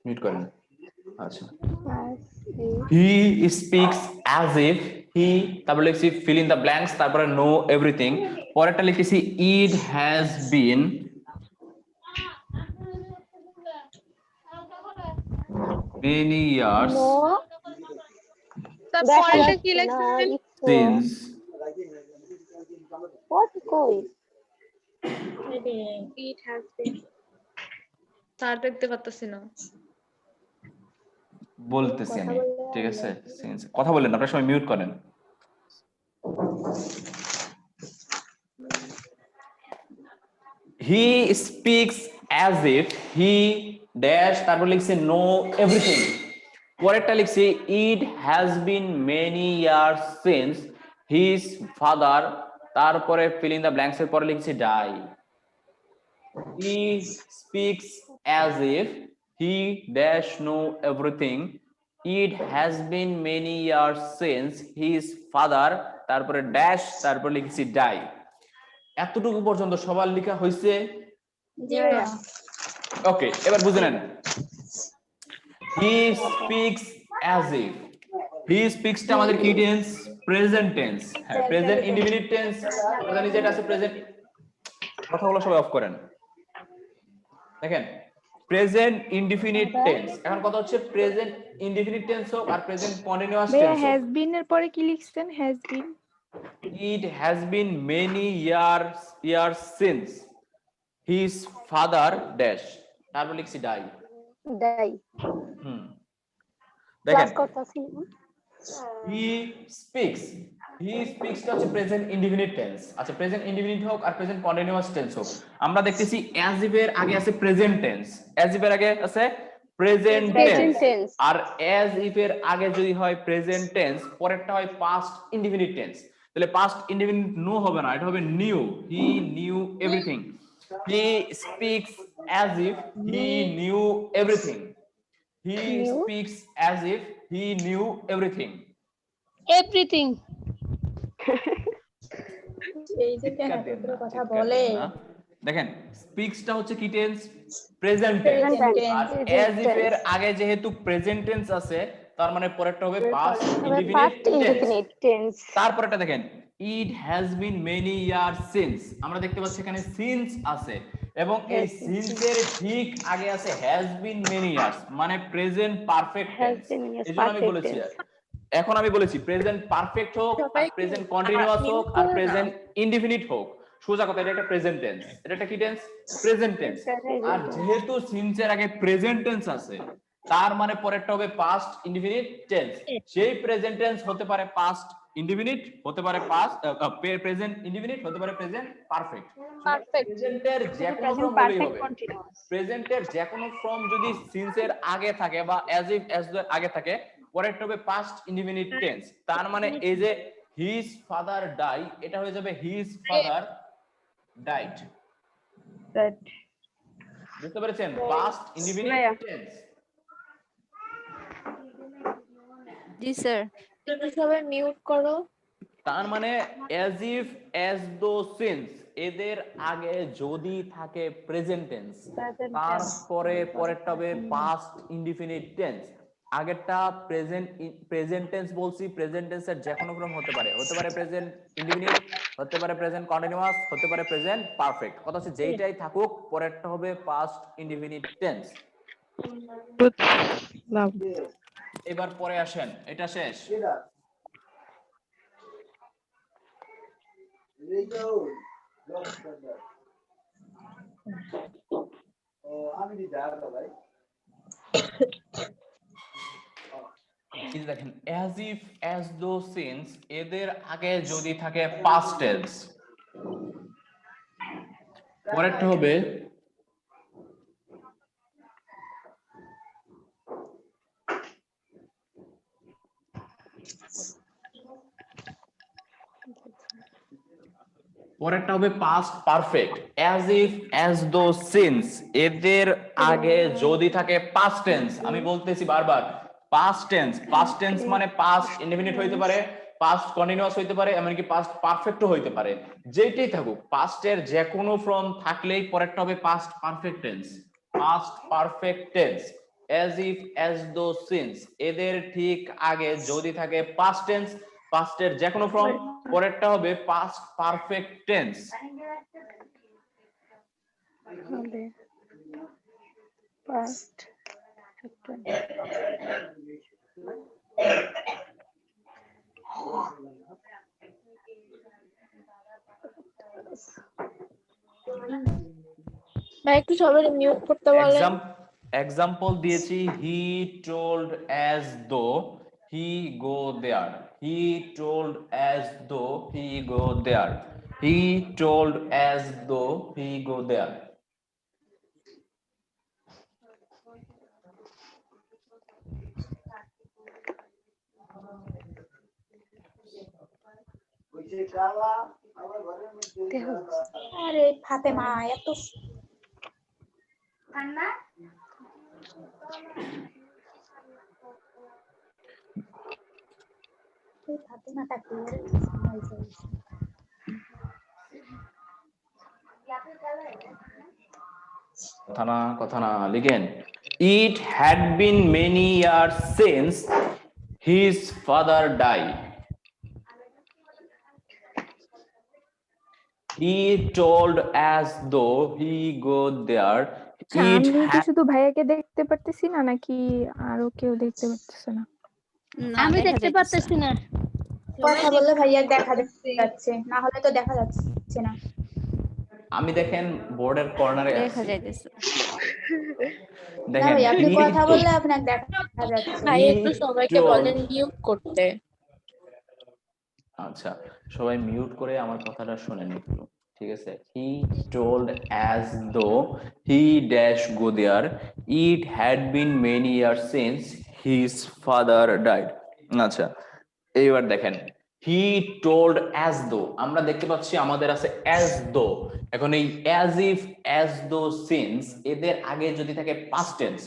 মিউট করেন। আচ্ছা, হি স্পিক্স অ্যাজ ইফ, হি, তারপর লিখছি ফিল ইন দ্য ব্ল্যাঙ্কস, তারপরে নো এভরিথিং। পরেরটা লিখেছি ইট হ্যাজ বিন many years পরেরটা কি লিখছেন? since What কই? It has been. স্যার দেখতে পারতেছি না। বলতেছি আমি, ঠিক আছে? since কথা বলেন, আপনারা সবাই মিউট করেন। He speaks as if he dash, তারপর লিখছে নো এভরিথিং। পরেরটা লিখছে it has been many years since his father, তারপরে fill in the blanks এর পরে লিখছে die. He speaks as if he dash know everything. It has been many years since his father, তারপরে dash, তারপর লিখছি die. এতটুকু পর্যন্ত সবার লেখা হয়েছে? জি ভাইয়া। ওকে, এবার বুঝে নেন। He speaks as if, he speaks টা আমাদের কি টেন্স? Present tense. হ্যাঁ, প্রেজেন্ট ইনডিফিনিট টেন্স। জানি যেটা আছে প্রেজেন্ট। কথাগুলো সবাই অফ করেন। দেখেন, প্রেজেন্ট ইনডিফিনিট টেন্স। এখন কথা হচ্ছে প্রেজেন্ট ইনডিফিনিট টেন্স হোক আর প্রেজেন্ট কন্টিনিউয়াস টেন্স হোক। হ্যাজ বিন এর পরে কি লিখছেন? Has been. It has been many years since his father dash, তারপর লিখছি die. দাই দেখেন, ক্লাস করতেছি। he speaks টা হচ্ছে প্রেজেন্ট ইনডিফিনিট টেন্স। আচ্ছা, প্রেজেন্ট ইনডিফিনিট হোক আর প্রেজেন্ট কন্টিনিউয়াস টেন্স হোক, আমরা দেখতেছি অ্যাজ ইফ এর আগে আছে প্রেজেন্ট টেন্স, অ্যাজ ইফ এর আগে আছে প্রেজেন্ট প্রেজেন্ট টেন্স। টেন্স। আর অ্যাজ ইফ এর আগে যদি হয় প্রেজেন্ট টেন্স, পরেরটা হয় পাস্ট ইনডিফিনিট টেন্স। তাহলে পাস্ট ইনডিফিনিট নো হবে না, এটা হবে knew. He knew everything. He speaks as if he knew everything. He Knew? Speaks as if he knew everything. Everything. এই যে কেন এত করে কথা বলে। দেখেন স্পিক্সটা হচ্ছে কি টেন্স? Present tense. Present আর tense. অ্যাজ ইফ এর আগে যেহেতু প্রেজেন্ট টেন্স আছে, তার মানে পরেরটা হবে past indefinite first tense. Indefinite tense. তারপরেটা দেখেন, it has been many years since. আমরা দেখতে পাচ্ছি এখানে সিন্স আছে, এবং এই সিন্স এর ঠিক আগে আছে হ্যাজ বিন মেনি ইয়ার্স, মানে present perfect Has tense. been, yes, এইজন্য আমি perfect বলেছি, tense. এখন আমি বলেছি প্রেজেন্ট পারফেক্ট হোক, আর প্রেজেন্ট কন্টিনিউয়াস হোক, আর প্রেজেন্ট ইনডিফিনিট হোক, সোজা কথা এটা একটা প্রেজেন্ট টেন্স। এটা একটা কি টেন্স? Present tense. আর যেহেতু সিন্স এর আগে প্রেজেন্ট টেন্স আছে, তার মানে পরেরটা হবে পাস্ট ইনডিফিনিট টেন্স। সেই প্রেজেন্ট টেন্স হতে পারে পাস্ট ইনডিফিনিট, হতে পারে পাস্ট প্রেজেন্ট ইনডিফিনিট, হতে পারে প্রেজেন্ট পারফেক্ট। পারফেক্ট। প্রেজেন্টের যে কোনো প্রেজেন্ট ফর্ম হলেই পারফেক্ট হবে। কন্টিনিউয়াস। প্রেজেন্টের যে কোনো ফর্ম যদি সিন্স এর আগে থাকে বা অ্যাজ ইফ অ্যাজ এর আগে থাকে, পরেরটা হবে পাস্ট ইনডিফিনিট টেন্স। তার মানে এই যে হিজ ফাদার ডাই, এটা হয়ে যাবে হিজ ফাদার ডাইড। রাইট। বুঝতে পেরেছেন? Past indefinite tense. জি স্যার। তুমি সবাই মিউট করো। তার মানে as if as though since এদের আগে যদি থাকে প্রেজেন্ট টেন্স, তারপরে পরেরটা হবে পাস্ট ইনডিফিনিট টেন্স। আগেরটা প্রেজেন্ট টেন্স বলছি, প্রেজেন্ট টেন্সের যে কোনো ফর্ম হতে পারে, হতে পারে প্রেজেন্ট ইনডিফিনিট, হতে পারে প্রেজেন্ট কন্টিনিউয়াস, হতে পারে প্রেজেন্ট পারফেক্ট। কথা হচ্ছে যেইটাই থাকুক পরেরটা হবে পাস্ট ইনডিফিনিট টেন্স। এবার পরে আসেন, এটা শেষ। দেখেন as if as though since এদের আগে যদি থাকে পাস্ট টেন্স, পরেরটা হবে পরেরটা হবে past perfect. As if as though since এদের আগে যদি থাকে পাস্ট টেন্স, আমি বলতেছি বারবার পাস্ট টেন্স। পাস্ট টেন্স মানে পাস্ট ইনডিফিনিট হইতে পারে, পাস্ট কন্টিনিউয়াস হইতে পারে, এমনকি পাস্ট পারফেক্টও হইতে পারে। যেটাই থাকুক পাস্টের যে কোনো ফর্ম থাকলেই পরেরটা হবে past perfect tense. Past perfect tense. As if as though since এদের ঠিক আগে যদি থাকে পাস্ট টেন্স, পাস্টের যে কোনো ফর্ম, পরেরটা হবে পাস্ট পারফেক্ট টেন্স। হবে পাস্ট। ভাই একটু সবাই মিউট করতে বলেন। এক্সাম্পল দিয়েছি, হি টোল্ড অ্যাজ দো হি গো দেয়ার। হি টোল্ড অ্যাজ দো হি গো দেয়ার। হি টোল্ড অ্যাজ দো হি গো দেয়ার। আরে ফাতেমা এত ফাতেমাটা কি কথা না লিখেন, ইট had been many years since his father died. He told as though he go there. It আমি কি had শুধু ভাইয়াকে দেখতে পারতেছি না নাকি আরো কেউ দেখতে পারতেছে না? আমি দেখতে পারতেছি না। কথা বললে ভাইয়া দেখা যাচ্ছে, না হলে তো দেখা যাচ্ছে না। আমি দেখেন বোর্ডের কর্নারে দেখা যাইতেছে। না দেখেন ভাই আপনি he কথা বললে আপনাকে দেখা যাচ্ছে। ভাই একটু সবাইকে বলেন মিউট করতে। আচ্ছা সবাই মিউট করে আমার কথাটা শুনেন একটু। ঠিক আছে, হি told as though he dash go there, it had been many years since his father died. আচ্ছা, এইবার দেখেন, হি টোল্ড অ্যাজ দো, আমরা দেখতে পাচ্ছি আমাদের আছে অ্যাজ দো। এখন এই as if, as though, since, এদের আগে যদি থাকে পাস্ট টেন্স,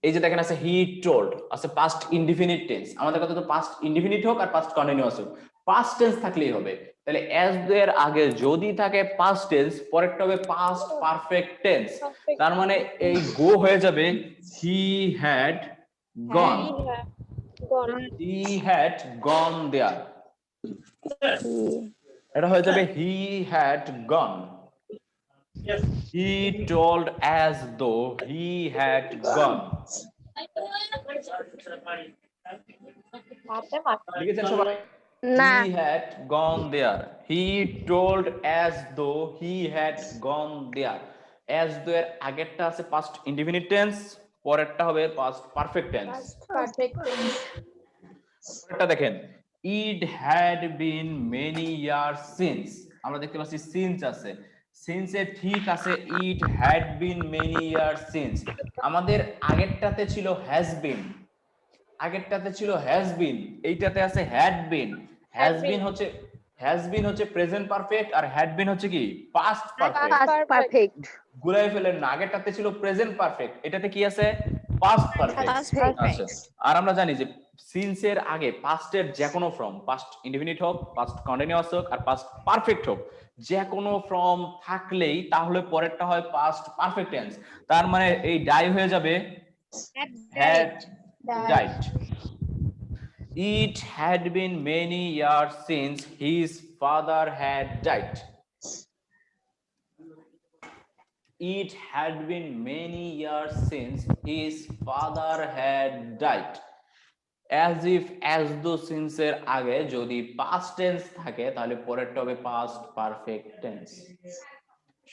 এই যে দেখেন আছে হি টোল্ড, আছে পাস্ট ইনডিফিনিট টেন্স, আমাদের কথা তো পাস্ট ইনডিফিনিট হোক আর পাস্ট কন্টিনিউয়াস হোক, পাস্ট টেন্স থাকলেই হবে। তাহলে অ্যাজ এর আগে যদি থাকে পাস্ট টেন্স, পরেরটা হবে পাস্ট পারফেক্ট টেন্স। তার মানে এই গো হয়ে যাবে he had gone, he had gone দেয়ার, এটা হয়ে যাবে he had gone. He told as though he had gone. লিখেছেন সবাই? না। He had gone there. He told as though he had gone there. As though এর আগেরটা আছে past indefinite tense, পরেরটা হবে past perfect tense. Perfect tense. পরেরটা দেখেন, it had been many years since, আমরা দেখতে পাচ্ছি since আছে, since এর ঠিক আছে it had been many years since, আমাদের আগেরটাতে ছিল has been, আগেরটাতে ছিল হ্যাজ বিন, এইটাতে আছে হ্যাড বিন। হ্যাজ বিন হচ্ছে প্রেজেন্ট পারফেক্ট, আর হ্যাড বিন হচ্ছে কি পাস্ট পারফেক্ট। পারফেক্ট। গুলাই ফেলেন না, আগেরটাতে ছিল প্রেজেন্ট পারফেক্ট, এটাতে কি আছে পাস্ট পারফেক্ট। আচ্ছা, আর আমরা জানি যে সিন্স এর আগে পাস্টের যে কোনো ফর্ম, পাস্ট ইনডিফিনিট হোক, পাস্ট কন্টিনিউয়াস হোক, আর পাস্ট পারফেক্ট হোক, যে কোনো ফর্ম থাকলেই তাহলে পরেরটা হয় পাস্ট পারফেক্ট টেন্স। তার মানে এই ডাই হয়ে যাবে had died. It had been many years since his father had died. It had been many years since his father had died. As if, as though, since এর আগে যদি past tense থাকে তাহলে পরেরটা হবে past perfect tense.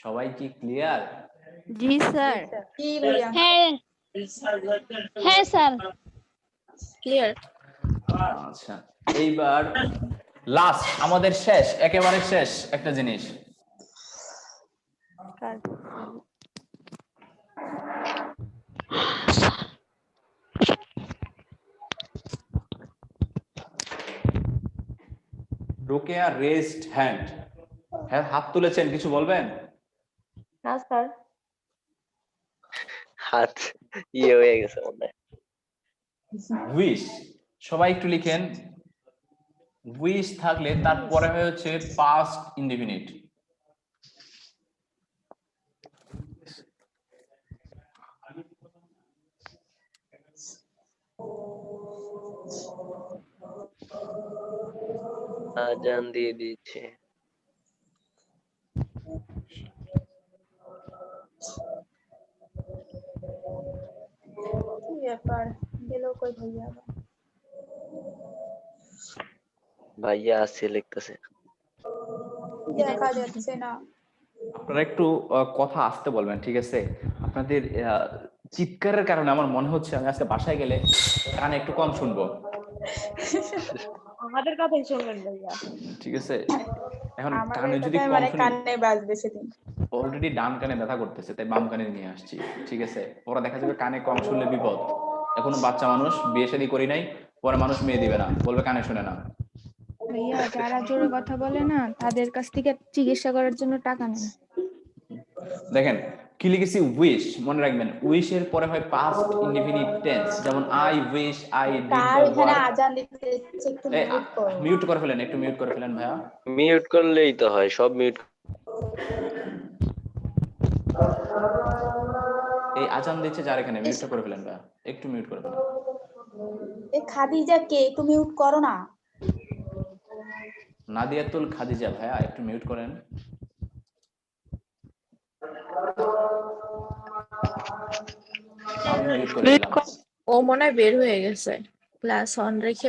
সবাই কি clear? জি sir. কি ভাইয়া? হ্যাঁ হ্যাঁ স্যার ক্লিয়ার। আচ্ছা, এইবার লাস্ট আমাদের শেষ, একেবারে শেষ একটা জিনিস, রোকেয়া রেজড হ্যান্ড, হ্যাঁ হাত তুলেছেন, কিছু বলবেন? না স্যার। হাত ইয়ে হয়ে গেছে মনে হয়। উইশ, সবাই একটু লিখেন, উইশ থাকলে তারপরে হচ্ছে পাস্ট ইনডিফিনিট। আজান দিয়ে দিচ্ছে। কি ব্যাপার, গেল কই ভাইয়া? ভাইয়া আছে লিখতেছে। দেখা যাচ্ছে না। আপনারা একটু কথা আস্তে বলবেন, ঠিক আছে? আপনাদের চিৎকারের কারণে আমার মনে হচ্ছে আমি আজকে বাসায় গেলে কানে একটু কম শুনবো। আমাদের কথাই শুনবেন ভাইয়া। ঠিক আছে, এখন আমার কানে যদি কথাই কম মানে শুনি, কানে বাজবে সেদিন। অলরেডি ডান কানে ব্যথা করতেছে, তাই বাম কানে নিয়ে আসছি। ঠিক আছে, ওরা দেখা যাবে কানে কম শুনলে বিপদ। এখনো বাচ্চা মানুষ, বিয়ে শাদী করি নাই, পরে মানুষ মেয়ে দিবে না, বলবে কানে শুনে না। ভাইয়া যারা জোরে কথা বলে না তাদের কাছ থেকে চিকিৎসা করার জন্য টাকা নেন। দেখেন কি লিখেছি, উইশ, মনে রাখবেন উইশ এর পরে হয় পাস্ট ইনডিফিনিট টেন্স, যেমন I wish I did car the এখানে ওয়ার্ক। আজান দিচ্ছে, একটু মিউট করো। মিউট করে ফেলেন, একটু মিউট করে ফেলেন ভাইয়া। মিউট করলেই তো হয়, সব মিউট। এই আজান দিচ্ছে যার এখানে, মিউটটা করে ফেলেন ভাইয়া, একটু মিউট করে ফেলেন। এই খাদিজা কে, একটু মিউট করো না। নাদিয়াতুল খাদিজা ভাইয়া, একটু মিউট করেন। আমি মিউট করে দিলাম। ও মনে হয় বের হয়ে গেছে, ক্লাস অন রেখে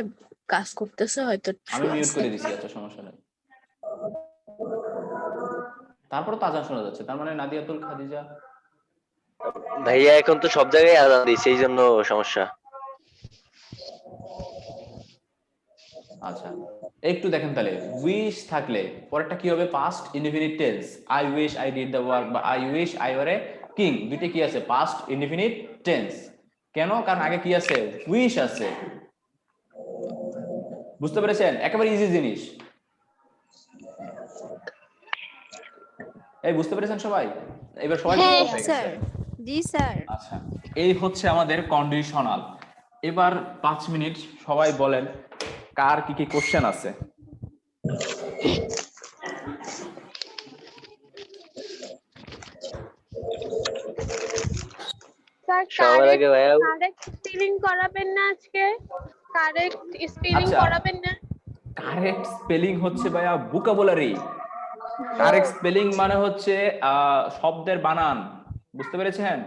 কাজ করতেছে হয়তো। আমি মিউট করে দিছি, আচ্ছা সমস্যা নেই। তারপর তো আজান শোনা যাচ্ছে, তার মানে নাদিয়াতুল খাদিজা। ভাইয়া এখন তো সব জায়গায় আজান দিচ্ছে, এই জন্য সমস্যা। আচ্ছা একটু দেখেন তাহলে, উইশ থাকলে পরেরটা কি হবে? Past indefinite tense. I wish I did the work বা I wish I were a king, দুইটা কি আছে? Past indefinite tense. কেন? কারণ আগে কি আছে? উইশ আছে। বুঝতে পেরেছেন? একেবারে ইজি জিনিস। এই বুঝতে পেরেছেন সবাই? এবার সবাই বুঝতে হ্যাঁ পেরে স্যার, গেছে? জি স্যার। আচ্ছা, এই হচ্ছে আমাদের কন্ডিশনাল। এবার 5 মিনিট সবাই বলেন কার কি কি কোশ্চেন আছে। স্যার সবার আগে ভাইয়া কারেক্ট স্পেলিং করাবেন না আজকে? কারেক্ট স্পেলিং আচ্ছা, করাবেন না? কারেক্ট স্পেলিং হচ্ছে ভাইয়া ভোকাবুলারি। কারেক্ট স্পেলিং মানে হচ্ছে শব্দের বানান। বুঝতে পেরেছেন?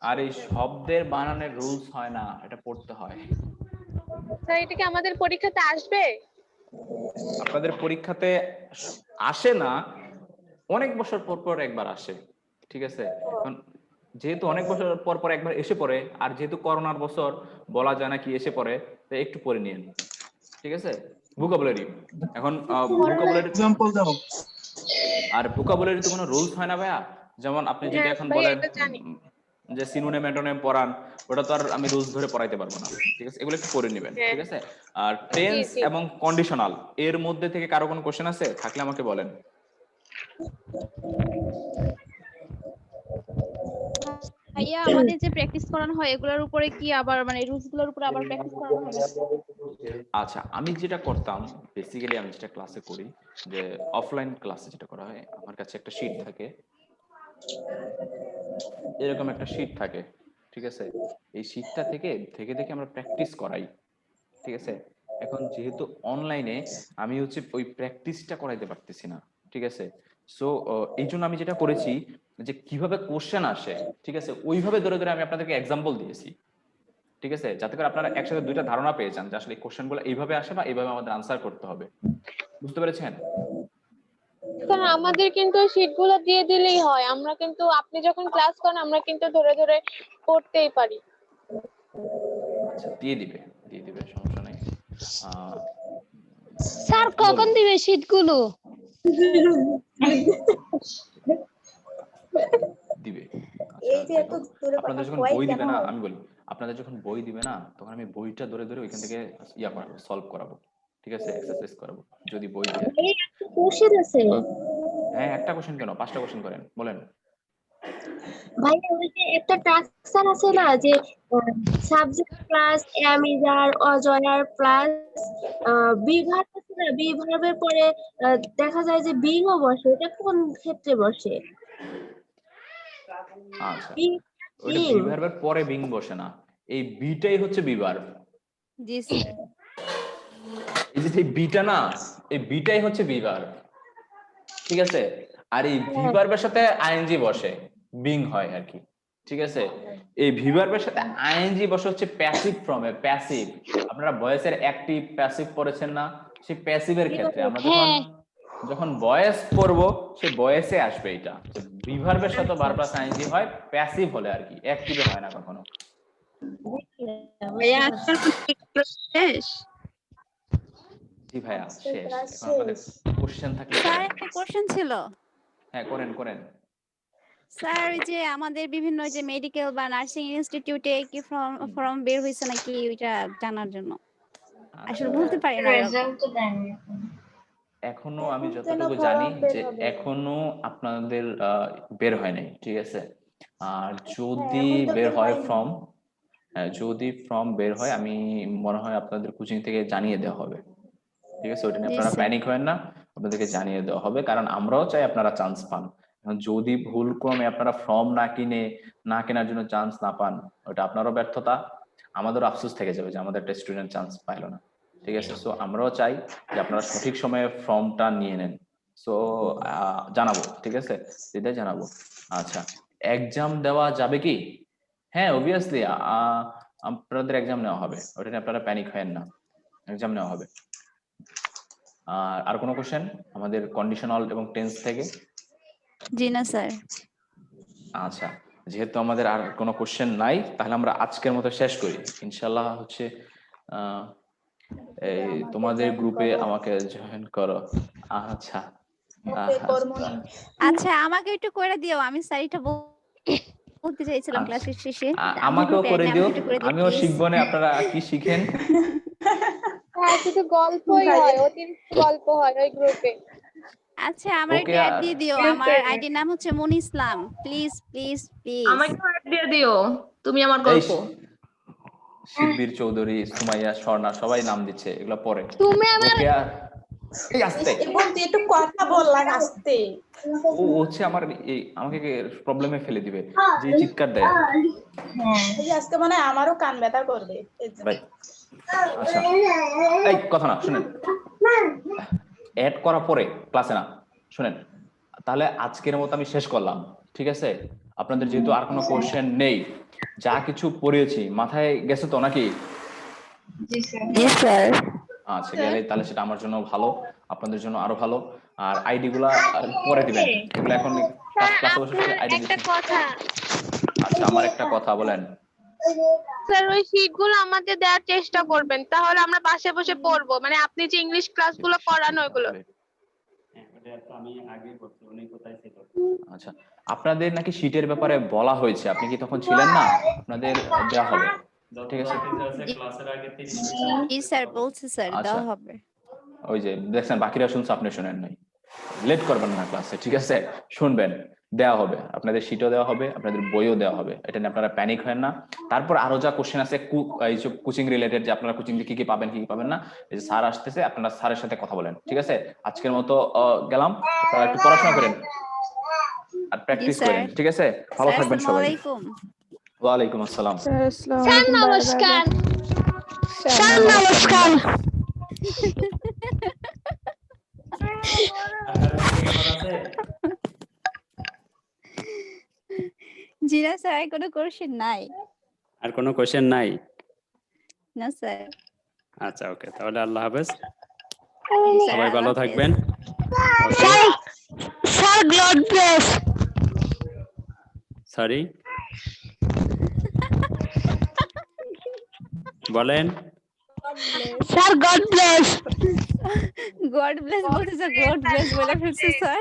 আর এই শব্দের বানানের রুলস হয় না, এটা পড়তে হয়। স্যার এটা কি আমাদের পরীক্ষাতে আসবে? আপনাদের পরীক্ষাতে আসে না, অনেক বছর পর পর একবার আসে। ঠিক আছে, এখন যেহেতু অনেক বছর পর পর একবার এসে পড়ে, আর যেহেতু করোনার বছর বলা যায় না কি এসে পড়ে, তো একটু পড়ে নিন। ঠিক আছে, ভোকাবুলারি। এখন ভোকাবুলারি এক্সাম্পল দাও। আর ভোকাবুলারি তো কোনো রুলস হয় না ভাইয়া। যেমন আপনি যদি হ্যাঁ এখন ভাইয়া বলেন এটা জানি। যে সিনোনিম অ্যান্টোনিম পড়ান, ওটা তো আর আমি রুলস ধরে পড়াইতে পারবো না। ঠিক আছে, এগুলো একটু পড়ে নেবেন। হ্যাঁ। ঠিক আছে, আর টেন্স জি। এবং কন্ডিশনাল এর মধ্যে থেকে কারো কোনো কোশ্চেন আছে? থাকলে আমাকে বলেন। ভাইয়া আমাদের যে প্র্যাকটিস করানো হয় এগুলোর উপরে কি আবার মানে রুলস গুলোর উপরে আবার প্র্যাকটিস করানো হবে? আচ্ছা, আমি যেটা করতাম বেসিক্যালি, আমি যেটা ক্লাসে করি, যে অফলাইন ক্লাসে যেটা করা হয়, আমার কাছে একটা শিট থাকে, এরকম একটা শিট থাকে। ঠিক আছে, এই শিটটা থেকে থেকে থেকে আমরা প্র্যাকটিস করাই। ঠিক আছে, এখন যেহেতু অনলাইনে আমি হচ্ছে ওই প্র্যাকটিসটা করাইতে পারতেছি না। ঠিক আছে, সো এই জন্য আমি যেটা করেছি যে কিভাবে কোশ্চেন আসে, ঠিক আছে, ওইভাবে ধরে ধরে আমি আপনাদেরকে এক্সাম্পল দিয়েছি। ঠিক আছে, যাতে করে আপনারা একসাথে দুইটা ধারণা পেয়ে যান যে আসলে এই কোশ্চেনগুলো এইভাবে আসে বা এইভাবে আমাদের আনসার করতে হবে। বুঝতে পেরেছেন? স্যার আমাদের কিন্তু শীটগুলো দিয়ে দিলেই হয়, আমরা কিন্তু আপনি যখন ক্লাস করেন আমরা কিন্তু ধরে ধরে পড়তেই পারি। আচ্ছা, দিয়ে দিবে সমস্যা নাই। স্যার কখন দিবে শীটগুলো? দিবে। এই যে এত জোরে কথা আপনাদের যখন কয় বই কেন? দিবে না, আমি বলি, আপনাদের যখন বই দিবে না, তখন আমি বইটা ধরে ধরে ওইখান থেকে ইয়া করাবো, সলভ করাবো। ঠিক আছে, এক্সারসাইজ করাবো যদি বই দিয়ে। এই একটা কোশ্চেন আছে হ্যাঁ, একটা কোশ্চেন কেন, 5টা কোশ্চেন করেন, বলেন। ভাইয়া, ওই যে একটা ট্রাকচার আছে না, যে সাবজেক্ট প্লাস এম ইজার অজয়ার প্লাস বি ভার্ব আছে না, বি ভার্বের পরে দেখা যায় যে বিং ও বসে, এটা কোন ক্ষেত্রে বসে? আচ্ছা, বিং ওইটা বি ভার্বের পরে বিং বসে না, এই বিটাই হচ্ছে বি ভার্ব। G sir. এই যে বিটা না, এই বিটাই হচ্ছে বি ভার্ব। ঠিক আছে, আর এই ভি ভার্বের সাথে আইএনজি বসে, বিং হয় আর কি। ঠিক আছে, এই ভি ভার্বের সাথে আইএনজি বসে হচ্ছে প্যাসিভ ফর্মে। প্যাসিভ, আপনারা ভয়েসের অ্যাক্টিভ প্যাসিভ পড়েছেন না? সেই প্যাসিভের ক্ষেত্রে আমরা যখন ভয়েস পড়বো, সেই ভয়েসে আসবে এটা। ভি ভার্বের সাথে ভার্ব প্লাস আইএনজি হয় প্যাসিভ হলে আর কি, অ্যাক্টিভে হয় না কখনো। জি ভাইয়া, শেষ। এখন আমাদের কোশ্চেন থাকলে স্যার একটা কোশ্চেন ছিল। হ্যাঁ, করেন। স্যার ওই যে আমাদের বিভিন্ন যে মেডিকেল বা নার্সিং ইনস্টিটিউটে কি ফর্ম বের হয়েছে নাকি, ওইটা জানার জন্য। আসলে বলতে পারি না। এখনো আমি যতটুকু জানি যে এখনো আপনাদের বের হয় নাই। ঠিক আছে, আর যদি বের হয় ফর্ম, যদি ফর্ম বের হয়, আমি মনে হয় আপনাদের কোচিং থেকে জানিয়ে দেওয়া হবে। ঠিক আছে, ওইটা নিয়ে আপনারা প্যানিক হবেন না, আপনাদেরকে জানিয়ে দেওয়া হবে, কারণ আমরাও চাই আপনারা চান্স পান। যদি ভুল ক্রমে আপনারা ফর্ম না কেনার জন্য চান্স না পান, ওটা আপনারও ব্যর্থতা, আমাদেরও আফসোস থেকে যাবে যে আমাদের একটা স্টুডেন্ট চান্স পাইলো না। ঠিক আছে, সো আমরাও চাই যে আপনারা সঠিক সময়ে ফর্মটা নিয়ে নেন। সো জানাবো, ঠিক আছে, সেটাই জানাবো। আচ্ছা, এক্সাম দেওয়া যাবে কি? হ্যাঁ, অবভিয়াসলি আপনাদের এক্সাম নেওয়া হবে, ওটা নিয়ে আপনারা প্যানিক হবেন না, এক্সাম নেওয়া হবে। আর কোনো কোশ্চেন আমাদের কন্ডিশনাল এবং টেন্স থেকে? জি না স্যার। আচ্ছা, যেহেতু আমাদের আর কোনো কোশ্চেন নাই, তাহলে আমরা আজকের মতো শেষ করি। ইনশাল্লাহ হচ্ছে এই তোমাদের গ্রুপে আমাকে জয়েন করো। আচ্ছা আচ্ছা আমাকে একটু করে দিও, আমি স্যারিটা বলতে চাইছিলাম ক্লাসের শেষে। আমাকেও করে দিও, আমাকে একটু করে দিও, আমিও please। শিখবো না। আপনারা কি শিখেন? হ্যাঁ শুধু গল্পই হয়, অতিরিক্ত গল্প হয় ওই গ্রুপে। আচ্ছা আমার ওকে, একটু অ্যাড দিয়ে দিও, আমার আইডির নাম হচ্ছে মনি ইসলাম, প্লিজ প্লিজ প্লিজ। আমাকে অ্যাড দিয়ে দিও, তুমি আমার এই গল্প। শিববীর চৌধুরী, সুমাইয়া, স্বর্ণা সবাই নাম দিচ্ছে, এগুলো পরে। তুমি আমার ওকে এই আসতে তুই একটু কথা বললাম আসতে। ও হচ্ছে আমার আমাকে প্রবলেমে ফেলে দিবে যে চিৎকার দেয়। আজকে মানে আমারও কান ব্যথা করবে। ভাই আচ্ছা এই কথা না শুনেন, অ্যাড করার পরে ক্লাসে না শুনেন, তাহলে আজকের মতো আমি শেষ করলাম, ঠিক আছে? আপনাদের যেহেতু আর কোনো কোশ্চেন নেই, যা কিছু পড়িয়েছি মাথায় গেছে তো নাকি? জি স্যার। আচ্ছা গেলে তাহলে সেটা আমার জন্য ভালো, আপনাদের জন্য আরো ভালো। আর আইডি গুলা পরে দিবেন, এগুলো এখন ক্লাসে বসে আইডি একটা কথা আচ্ছা আমার একটা কথা বলেন। স্যার, ওই শীটগুলো আমাদের দেওয়ার চেষ্টা করবেন, তাহলে আমরা পাশে বসে পড়বো, মানে আপনি যে ইংলিশ ক্লাসগুলো করান ওইগুলো। আচ্ছা আপনাদের নাকি শীটের ব্যাপারে বলা হয়েছে, আপনি কি তখন ছিলেন না? আপনাদের দেওয়া হবে, ঠিক আছে? জি স্যার বলছে স্যার আচ্ছা। দেওয়া হবে। ওই যে দেখছেন বাকিরা শুনছে, আপনি শুনেন নাই। লেট করবেন না ক্লাসে, ঠিক আছে? শুনবেন, দেওয়া হবে, আপনাদের শীটও দেওয়া হবে, আপনাদের বইও দেওয়া হবে, এটা নিয়ে আপনারা প্যানিক হয় না। তারপর আরো যা কোশ্চেন আছে এইসব কোচিং রিলেটেড, যে আপনারা কোচিং কি কি পাবেন কি কি পাবেন না, এই যে স্যার আসতেছে, আপনারা স্যারের সাথে কথা বলেন, ঠিক আছে? আজকের মতো গেলাম, আপনারা একটু পড়াশোনা করেন আর প্র্যাকটিস করেন, ঠিক আছে? ভালো থাকবেন সবাই। ওয়ালাইকুম আসসালাম। স্যার নমস্কার। স্যার নমস্কার। জি না স্যার, আর কোনো কোশ্চেন নাই। আর কোনো কোশ্চেন নাই? না স্যার। আচ্ছা ওকে, তাহলে আল্লাহ হাফেজ, স্যার, সবাই ভালো আল্লাহ হাফেজ। থাকবেন। Sir god bless. সরি বলেন। Sir god bless. God bless বলতেছে, গড ব্লেস বলে ফেলছে স্যার।